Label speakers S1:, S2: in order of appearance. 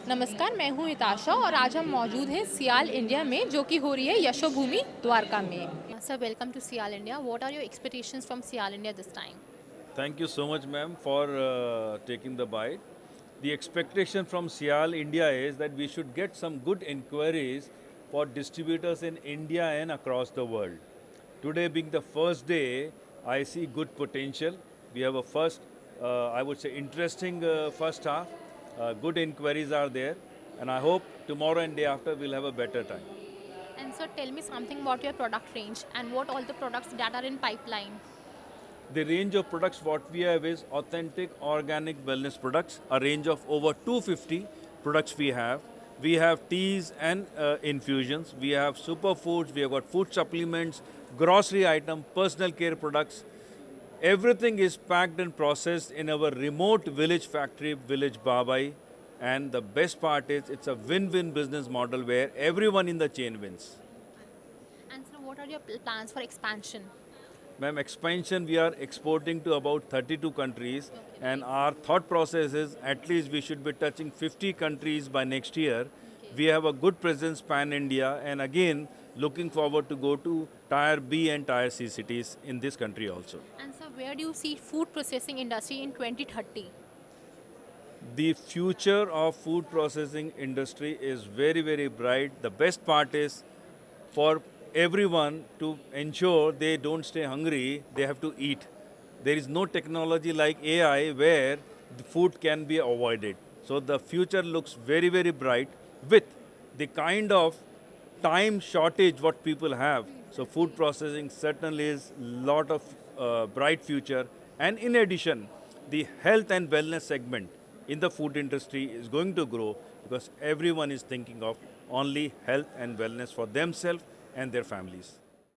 S1: नमस्कार, मैं हूँ हिताशा और आज हम मौजूद हैं सियाल इंडिया में जो कि हो रही है यशोभूमि द्वारका में। Sir, welcome to SIAL India. What are your expectations from SIAL India this time?
S2: Thank you so much, ma'am, for taking the bite. The expectation from SIAL India is that we should get some good inquiries for distributors in India and across the world. Today being the first day, I see good potential. We have a first, I would say, interesting first half. Good inquiries are there, and I hope tomorrow and day after we'll have a better time.
S1: And sir, tell me something about your product range and what all the products that are in pipeline.
S2: The range of products what we have is authentic organic wellness products, a range of over 250 products we have. We have teas and infusions. We have superfoods. We have got food supplements, grocery item, personal care products. Everything is packed and processed in our remote village factory, Village Babai. And the best part is it's a win-win business model where everyone in the chain wins.
S1: And sir, what are your plans for expansion?
S2: Ma'am, expansion, we are exporting to about 32 countries,
S1: Okay,
S2: and
S1: nice.
S2: our thought process is at least we should be touching 50 countries by next year.
S1: Okay.
S2: We have a good presence pan-India, and again, looking forward to go to Tier B and Tier C cities in this country also.
S1: And sir, where do you see food processing industry in 2030?
S2: The future of food processing industry is very, very bright. The best part is for everyone to ensure they don't stay hungry, they have to eat. There is no technology like AI where the food can be avoided. So the future looks very, very bright with the kind of time shortage what people have. So food processing certainly is lot of bright future. And in addition, the health and wellness segment in the food industry is going to grow because everyone is thinking of only health and wellness for themselves and their families.